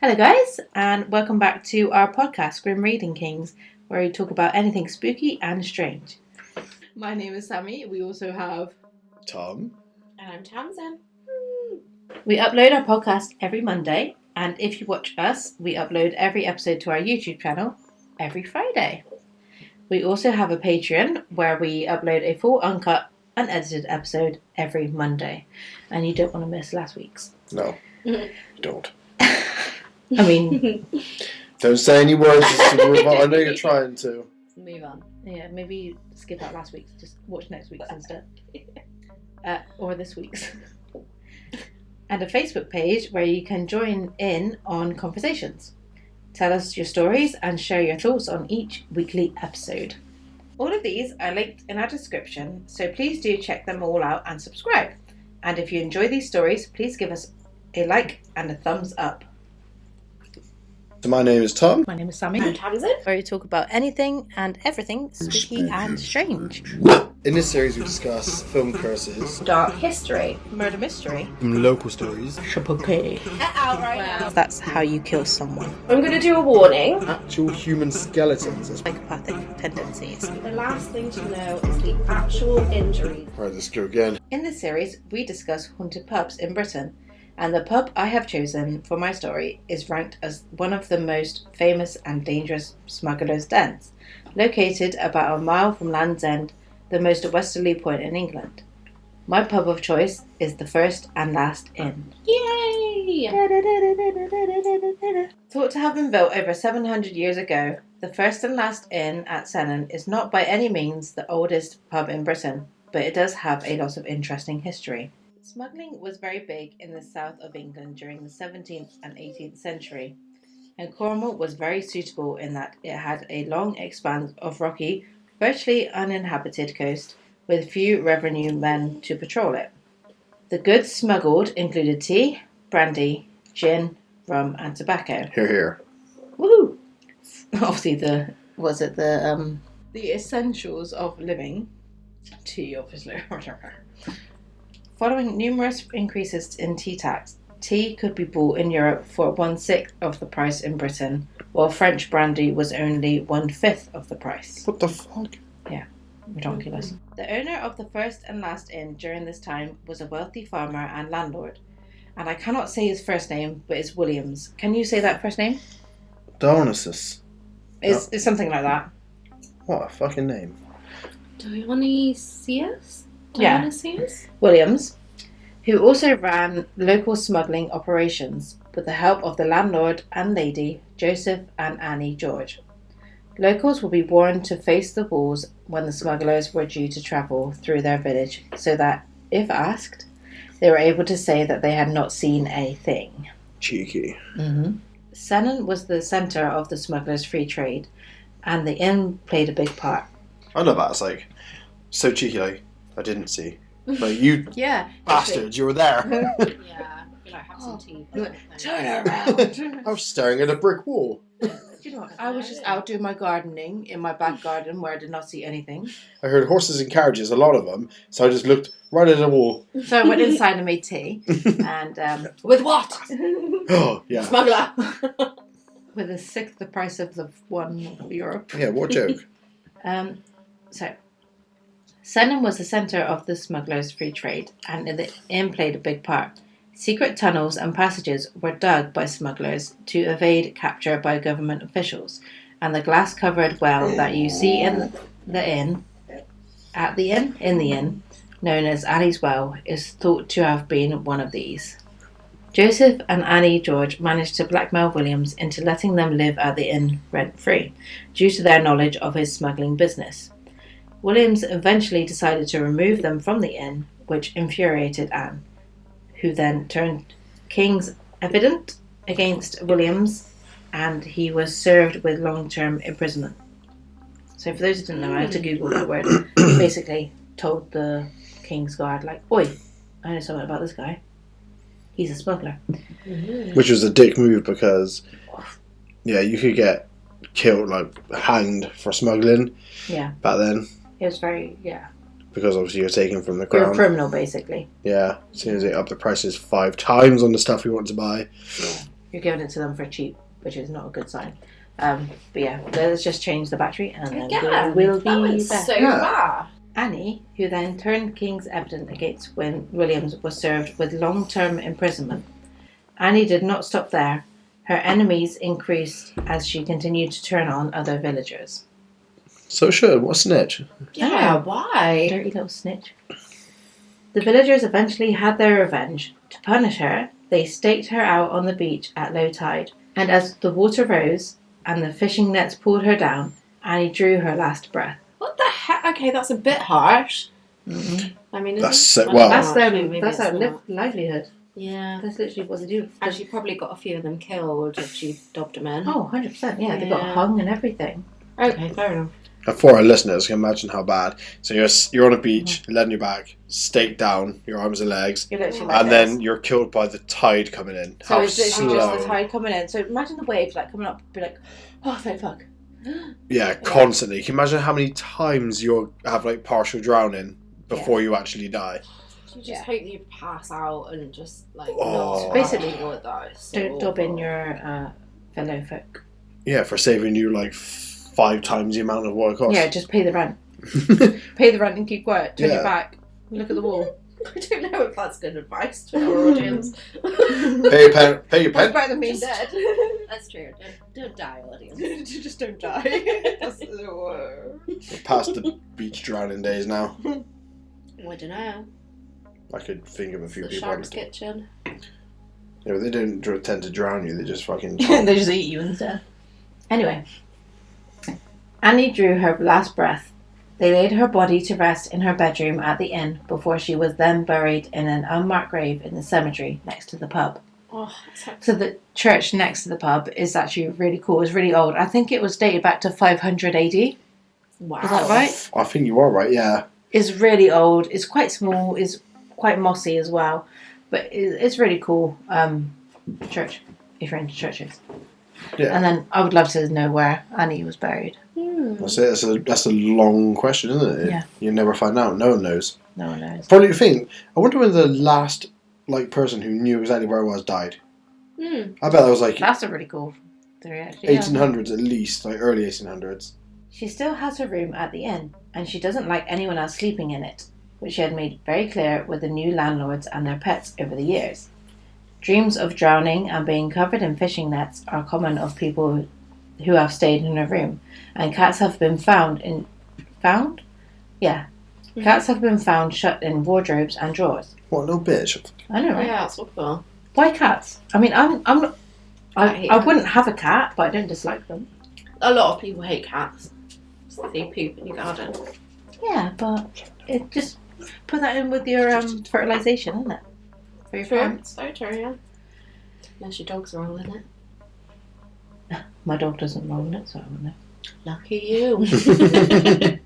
Hello guys, and welcome back to our podcast, Grim Reading Kings, where we talk about anything spooky and strange. My name is Sammy. We also have Tom. And I'm Tamsin. We upload our podcast every Monday, and if you watch us, we upload every episode to our YouTube channel every Friday. We also have a Patreon where we upload a full uncut, unedited episode every Monday. And you don't want to miss last week's. No, don't. I mean... Don't say any words. I know you're trying to. Move on. Yeah, maybe skip out last week's. Just watch next week's instead. Or this week's. And a Facebook page where you can join in on conversations. Tell us your stories and share your thoughts on each weekly episode. All of these are linked in our description, so please do check them all out and subscribe. And if you enjoy these stories, please give us a like and a thumbs up. So my name is Tom. My name is Sammy. I'm Tamsin. Where we talk about anything and everything spooky and strange. In this series we discuss film curses, Dark history. Murder mystery. some local stories, Shapoke. Out right now. That's how you kill someone. I'm going to do a warning. actual human skeletons. Psychopathic tendencies. The last thing to know is the actual injury. Right, let's go again. In this series, we discuss haunted pubs in Britain, and the pub I have chosen for my story is ranked as one of the most famous and dangerous smugglers' dens, located about a mile from Land's End, the most westerly point in England. My pub of choice is the First and Last Inn. Yay! Thought to have been built over 700 years ago, the First and Last Inn at Sennen is not by any means the oldest pub in Britain, but it does have a lot of interesting history. Smuggling was very big in the south of England during the 17th and 18th century, and Cornwall was very suitable in that it had a long expanse of rocky, virtually uninhabited coast with few revenue men to patrol it. The goods smuggled included tea, brandy, gin, rum and tobacco. Here, here. Woohoo! Obviously the essentials of living. Tea, obviously. Following numerous increases in tea tax, tea could be bought in Europe for 1/6 of the price in Britain, while French brandy was only 1/5 of the price. What the fuck? Ridiculous. The owner of the First and Last Inn during this time was a wealthy farmer and landlord, and I cannot say his first name, but it's Williams. Can you say that first name? Dionysus. It's something like that. What a fucking name. Dionysius? Yeah. Dionysius? Williams, who also ran local smuggling operations with the help of the landlord and lady, Joseph and Annie George. Locals will be warned to face the walls when the smugglers were due to travel through their village, so that, if asked, they were able to say that they had not seen a thing. Cheeky. Mm-hmm. Sennen was the centre of the smugglers' free trade, and the inn played a big part. I love that. It's like, so cheeky, like, I didn't see. Like, you Yeah. bastards, you were there. Yeah. You like have some tea. Turn around. I was staring at a brick wall. Do you know what? I was just out doing my gardening in my back garden where I did not see anything. I heard horses and carriages, a lot of them, so I just looked right at the wall. So I went inside and made tea. And with what? Oh, yeah. Smuggler! With 1/6 the price of the one Europe. Yeah, what joke. So Sennen was the centre of the smugglers' free trade, and the inn played a big part. Secret tunnels and passages were dug by smugglers to evade capture by government officials, and the glass-covered well that you see in the inn, known as Annie's Well, is thought to have been one of these. Joseph and Annie George managed to blackmail Williams into letting them live at the inn rent-free, due to their knowledge of his smuggling business. Williams eventually decided to remove them from the inn, which infuriated Anne, who then turned King's evidence against Williams, and he was served with long-term imprisonment. So for those who didn't know, I had to Google that word. Basically told the King's guard, like, oi, I know something about this guy. He's a smuggler. Which was a dick move because, yeah, you could get killed, like, hanged for smuggling. Yeah. Back then. It was very, yeah. Because obviously you're taken from the You're crown. a criminal, basically. Yeah. As soon as they up the prices 5 times on the stuff we want to buy. Yeah. you're giving it to them for cheap, which is not a good sign. But yeah, let's just change the battery and then we'll that be went there. so fast. Annie, who then turned King's evidence against Williams, was served with long-term imprisonment. Annie did not stop there. Her enemies increased as she continued to turn on other villagers. So sure, what a snitch. Yeah, why? Dirty little snitch. The villagers eventually had their revenge. To punish her, they staked her out on the beach at low tide. And as the water rose and the fishing nets pulled her down, Annie drew her last breath. What the heck? Okay, that's a bit harsh. Mm-hmm. I mean, That's isn't so- it? well- That's their Maybe it's not. livelihood. Yeah. That's literally what they do. And she probably got a few of them killed if she dobbed them in. Oh, 100%. Yeah, they got Yeah. hung and everything. Okay, fair enough. And for our listeners, can imagine how bad. So you're on a beach, lead on your back, staked down, your arms and legs, You're literally like and this. then you're killed by the tide coming in. So How it's literally just the slow. tide coming in. So imagine the waves like coming up, be like, oh, thank fuck. Yeah, constantly. Can you imagine how many times you have like partial drowning before you actually die? You just hope you pass out and just like Oh. not Basically, with that. It's so Don't dob in awful. your fellow folk. Yeah, for saving you like 5 times the amount of what it costs. Yeah, just pay the rent. Pay the rent and keep quiet. Turn Yeah. your back. Look at the wall. I don't know if that's good advice to our audience. pay your pen. That's better than being dead. That's true. Don't die, audience. Just don't die. That's the word. We're past the beach drowning days now. I don't know. I could think of a few The people. Shark's Kitchen. Yeah, but they don't tend to drown you. They just fucking. They just eat you instead. Anyway, Annie drew her last breath. They laid her body to rest in her bedroom at the inn before she was then buried in an unmarked grave in the cemetery next to the pub. Oh, So the church next to the pub is actually really cool. It's really old. I think it was dated back to 500 AD. wow. Is that right? I think you are right. Yeah. It's really old. It's quite small. It's quite mossy as well. But it's really cool church, if you're into churches. Yeah. And then I would love to know where Annie was buried. That's it. That's a long question, isn't it? Yeah. You never find out. No one knows. No one knows. Probably think. I wonder when the last person who knew exactly where it was died. I bet that was like That's a really cool theory, actually. 1800s at least, like early 1800s. She still has her room at the inn, and she doesn't like anyone else sleeping in it, which she had made very clear with the new landlords and their pets over the years. Dreams of drowning and being covered in fishing nets are common of people who have stayed in her room, and cats have been found? Yeah. Cats have been found shut in wardrobes and drawers. What a little bitch. I know, right? Yeah, that's awful. Why cats? I mean, I'm not. I hate I wouldn't have a cat, but I don't dislike them. A lot of people hate cats. They poop in your garden. Yeah, but it just put that in with your fertilization, isn't it? For your plants. So true, yeah. Unless your dog's wrong with it. My dog doesn't roll in it, so I don't know. Lucky you.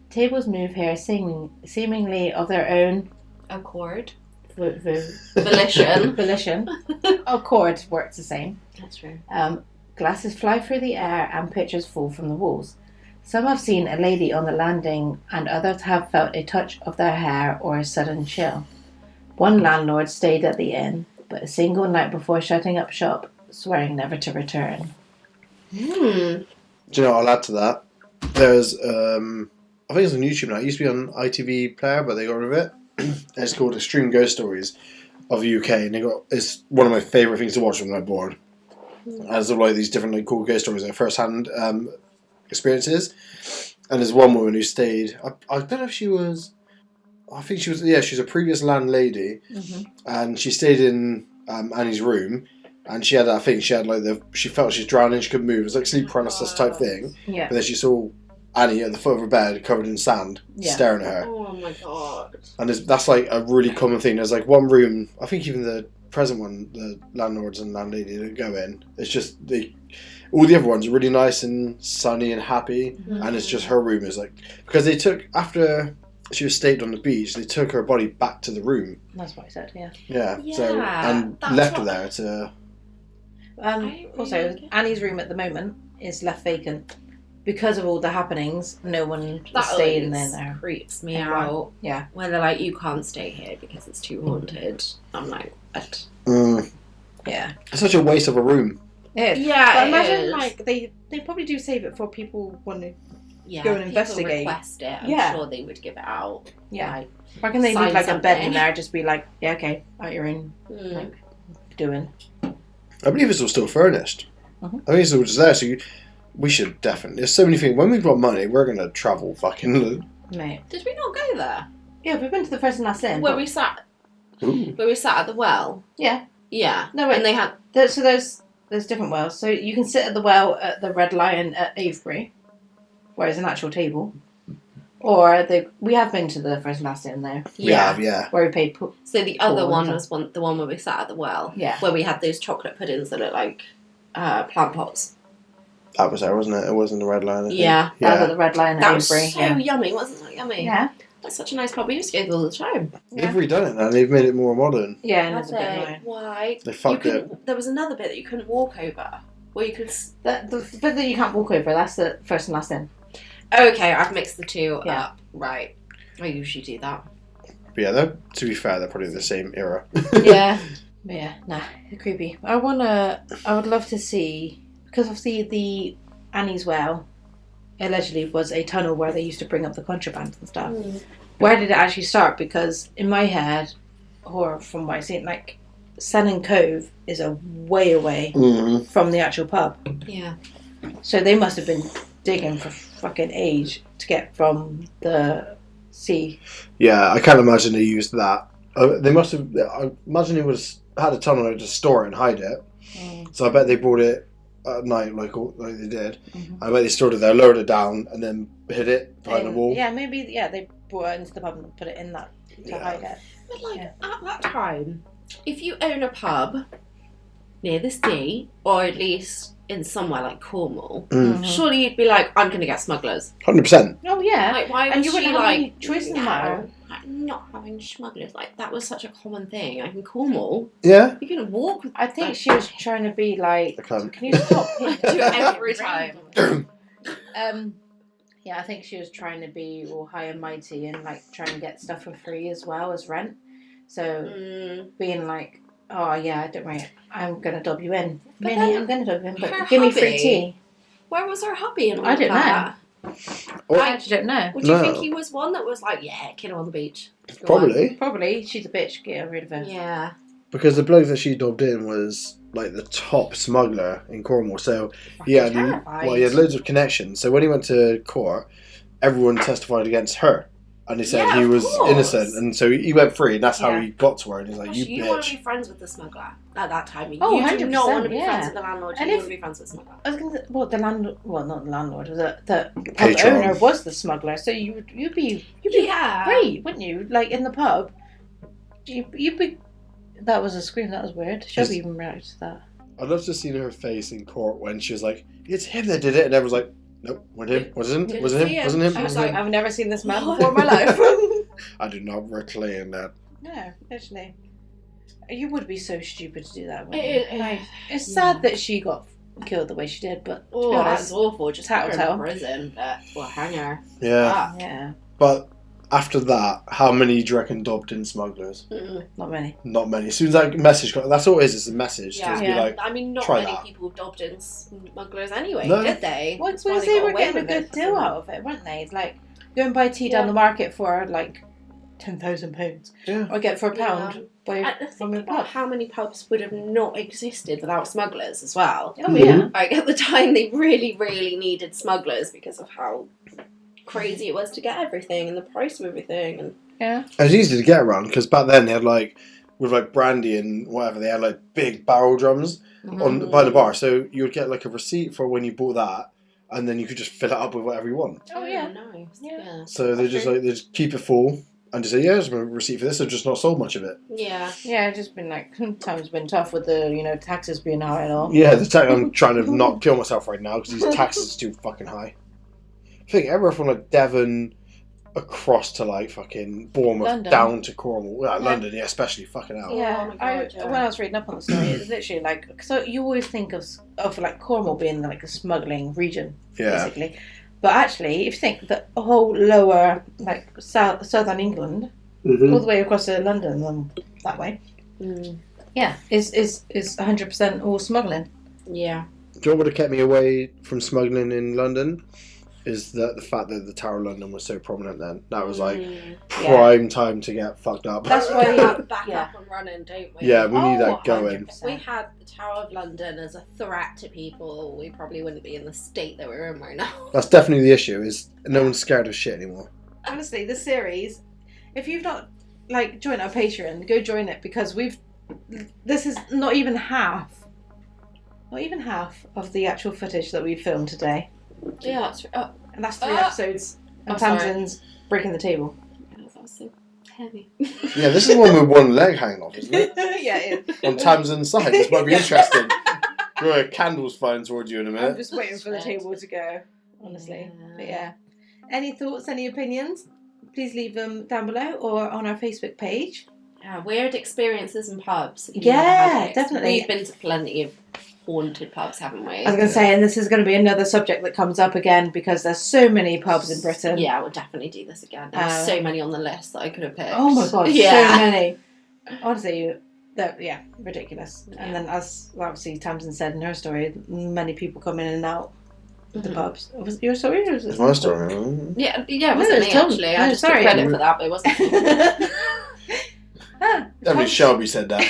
Tables move here seemingly of their own Accord. volition. Volition. Accord works the same. That's true. Glasses fly through the air and pictures fall from the walls. Some have seen a lady on the landing and others have felt a touch of their hair or a sudden chill. One landlord stayed at the inn, but a single night before shutting up shop, swearing never to return. Do you know what I'll add to that? There's, I think it's on YouTube now. It used to be on ITV Player, but they got rid of it. It's called Extreme Ghost Stories of the UK, and it's one of my favourite things to watch when I'm bored. As of like these different like cool ghost stories, like first-hand experiences. And there's one woman who stayed. I don't know if she was. I think she was. Yeah, she's a previous landlady, and she stayed in Annie's room. And she had that thing. She had like she felt she was drowning. She couldn't move. It was like sleep paralysis type thing. Yeah. But then she saw Annie at the foot of her bed, covered in sand, staring at her. Oh my god. And that's like a really common thing. There's like one room. I think even the present one, the landlords and landlady that go in. It's just all the other ones are really nice and sunny and happy, and it's just her room is like, because they took, after she was stayed on the beach, they took her body back to the room. That's what I said. Yeah. Yeah. Yeah, So and that's left her what- there to. Also, like it. Annie's room at the moment is left vacant because of all the happenings. No one is That staying always in there. creeps me Yeah. out. Yeah. When they're like, you can't stay here because it's too haunted. I'm like, what? Yeah. It's such a waste of a room. It is. Yeah, But it imagine, is. like, they probably do save it for people want to. Yeah, Go and people investigate. request it. I'm Yeah. sure they would give it out. Yeah. Like, Why can they Sign leave, like, a bed in something. there, just be like, yeah, okay, out your own mm. doing. I believe it's all still furnished. Mhm. I think it's all just there, so we should definitely. There's so many things. When we've got money, we're going to travel fucking. Mate. Did we not go there? Yeah, we've been to the first and last inn. Where we sat Ooh. at the well? Yeah. Yeah. No, wait. And they had... So there's different wells. So you can sit at the well at the Red Lion at Avebury, where it's an actual table. Or we have been to the first and last inn there, Yeah. where we paid. So the other Cool, one yeah. was the one where we sat at the well. Yeah. Where we had those chocolate puddings that look like plant pots. That was there, wasn't it? It wasn't the Red Line. I think. Yeah. That was at the Red Lion at That was Avebury. so yummy. Wasn't that yummy? Yeah. That's such a nice pub. We used to go there all the time. They've redone it now. They've made it more modern. Yeah, and That's it's a bit it. annoying. Why? They fucked it. There was another bit that you couldn't walk over. Where you could... The bit that you can't walk over, that's the first and last inn. Okay, I've mixed the two Yeah. up. Right. I usually do that. But yeah, to be fair, they're probably the same era. Yeah. But yeah, nah, creepy. I would love to see, because obviously the Annie's Well allegedly was a tunnel where they used to bring up the contraband and stuff. Where did it actually start? Because in my head, or from what I've seen, like, Sennin Cove is a way away Mm-hmm. from the actual pub. Yeah. So they must have been digging for fucking age to get from the sea. Yeah, I can't imagine they used that. They must have. I imagine it had a tunnel to store it and hide it. So I bet they brought it at night, like they did. Mhm. I bet they stored it there, lowered it down, and then hid it behind the wall. Yeah, maybe. Yeah, they brought it into the pub and put it in that to Yeah. hide it. But like Yeah. at that time, if you own a pub near the sea, or at least in somewhere like Cornwall, Mm. surely you'd be like, I'm gonna get smugglers. 100%. Oh yeah. Like, why And was you she wouldn't have like any choice in the matter. like, not having smugglers? Like that was such a common thing. Like in Cornwall, Yeah. you can walk with I think she was trying to be like, I can't. can you stop hitting Do it the every ring? time. Yeah, I think she was trying to be all high and mighty and like try and get stuff for free as well as rent. So being like, oh yeah, don't worry, I'm gonna dub you in. But Really, then I'm gonna dub you in, her but give me free hubby- tea. Where was her hubby and all I don't that? Or- I actually don't know. Would you No. think he was one that was like, yeah, kill her on the beach? Go Probably. Probably she's a bitch. Get rid of her. on. Yeah. Because the bloke that she dubbed in was like the top smuggler in Cornwall. So he had, terrified. he had loads of connections. So when he went to court, everyone testified against her. And he said Yeah, he of was course. innocent. And so he went free, and that's how Yeah. he got to her. And he's like, Gosh, you you want to bitch. be friends with the smuggler at that time. Oh, you do not 100%, want to be yeah. friends with the landlord. And You if- want to be friends with the smuggler. I was gonna say, well, the landlord, well, not the landlord, the pub Patron. owner was the smuggler. So you'd be Yeah. great, wouldn't you? Like in the pub, you'd be. That was a scream. That was weird. She'll Is- be even react to that. I'd love to see her face in court when she was like, it's him that did it. And everyone's like, nope, wasn't him. Wasn't Didn't Wasn't see him. him. Wasn't him. She was Wasn't like, him. I've never seen this man What? before in my life. I do not reclaim that. No, actually, you would be so stupid to do that. Wouldn't It- you? Like, it's yeah. sad that she got killed the way she did, but to Oh, be that's honest, awful. Just put her Tattletale. in prison. Well, hang her. Yeah. Fuck. yeah, But after that, how many do you reckon dubbed in smugglers? not many. Not many. As soon as that message got, that's all it is. It's a message. Yeah. Just be Yeah. like, I mean, not try many that. people dobbed in smugglers anyway, No. did they? Well, That's why because they got were away getting a with good it. deal out of it, weren't they? Like go and buy tea down Yeah. the market for like £10,000, yeah. or get it for a Yeah. pound. By And from think a about pub. how many pubs would have not existed without smugglers as well. Oh yeah, Like at the time, they really, really needed smugglers because of how crazy it was to get everything and the price of everything. And yeah. It was easy to get around because back then they had like, with like brandy and whatever, they had like big barrel drums on by the bar. So you would get like a receipt for when you bought that, and then you could just fill it up with whatever you want. Oh yeah. nice. Yeah. So they just like they just keep it full and just say, yeah, there's a receipt for this. I've just not sold much of it. Yeah. Yeah, it's just been like times been tough with the taxes being high and all. Yeah, I'm trying to not kill myself right now because these taxes are too fucking high. I think everywhere from like Devon across to like fucking Bournemouth London. down to Cornwall. Yeah, Yeah. London, yeah, especially fucking hell. Yeah, Oh my God, yeah. when I was reading up on the story, it's literally like, so you always think of like Cornwall being like a smuggling region, Yeah. basically, but actually, if you think the whole lower like southern England, all Mm-hmm. the way across to London, that way, is 100% all smuggling. Yeah. Do you know what would have kept me away from smuggling in London? Is that the fact that the Tower of London was so prominent then? That was like prime time to get fucked up. That's We why have back up and running, don't we? Yeah, we need that going. 100%. If we had the Tower of London as a threat to people, we probably wouldn't be in the state that we're in right now. That's definitely the issue. Is no one's scared of shit anymore. Honestly, the series, if you've not joined our Patreon, go join it, because this is not even half of the actual footage that we filmed today. Yeah, that's And that's 3 episodes. And Tamsin's breaking the table. that was so heavy. Yeah, this is one with one leg hanging off, isn't it? Yeah, it is. On Tamsin's side. This might be interesting. Right, candles flying towards you in a minute. I'm just waiting for the table to go, honestly. But yeah. Any thoughts, any opinions? Please leave them down below or on our Facebook page. Weird experiences in pubs. Yeah, definitely. We've been to plenty of haunted pubs, haven't we? I was going to say, and this is going to be another subject that comes up again, because there's so many pubs in Britain. Yeah, we'll definitely do this again. There's so many on the list that I could have picked. Oh my god, yeah. so many. Honestly, ridiculous. Yeah. And then, as obviously Tamsin said in her story, many people come in and out of the pubs. Was it your story? Or was it It's my story. Yeah, it wasn't me actually. I just took credit for that, but it wasn't me. Definitely Shelby said that.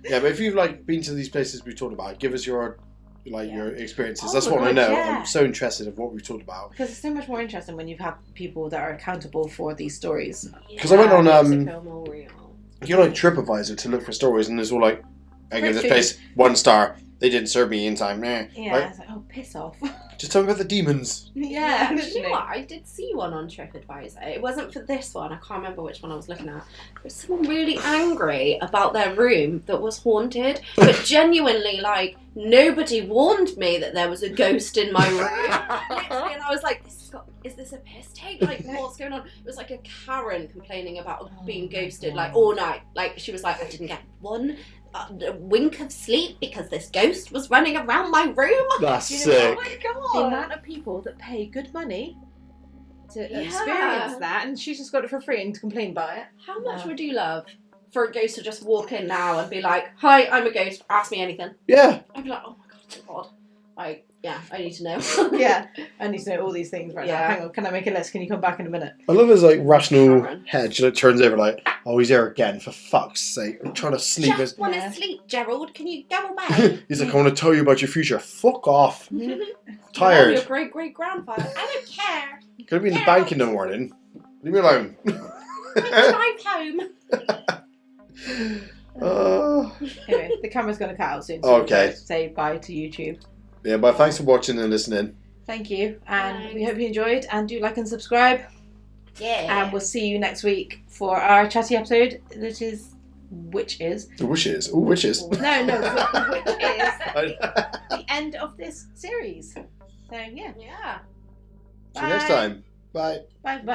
Yeah, but if you've been to these places we've talked about, give us your your experiences. That's what I know. I'm so interested in what we've talked about. Because it's so much more interesting when you have people that are accountable for these stories. Because I went on you TripAdvisor to look for stories, and there's all I give this place 1 star. They didn't serve me in time. Yeah, it's like, oh, piss off. Just tell me about the demons. Yeah, do you know what? I did see one on TripAdvisor. It wasn't for this one. I can't remember which one I was looking at. There was someone really angry about their room that was haunted, but genuinely, nobody warned me that there was a ghost in my room. Literally, and I was like, is this a piss take? What's going on? It was like a Karen complaining about being ghosted, all night. She was like, I didn't get one wink of sleep because this ghost was running around my room. That's sick. Oh my god! The amount of people that pay good money to experience that, and she's just got it for free and to complain about it. How much would you love for a ghost to just walk in now and be like, "Hi, I'm a ghost. Ask me anything." Yeah. I'd be like, "Oh my god, yeah, I need to know." Yeah, I need to know all these things right now. Hang on, can I make a list? Can you come back in a minute? I love his rational head. She turns over oh, he's there again, for fuck's sake. I'm trying to sleep. Just want to sleep, Gerald. Can you go away? He's like, I want to tell you about your future. Fuck off. Tired. Your great great grandfather. I don't care. Could be in the bank in the morning. Leave me alone. Drive home. Anyway, the camera's going to cut out soon. So okay. Say bye to YouTube. Yeah, but thanks for watching and listening. Thank you, and we hope you enjoyed. And do like and subscribe. Yeah. And we'll see you next week for our chatty episode, which is. The wishes. Ooh, witches. No, which is the end of this series. So yeah. Yeah. See you next time. Bye. Bye.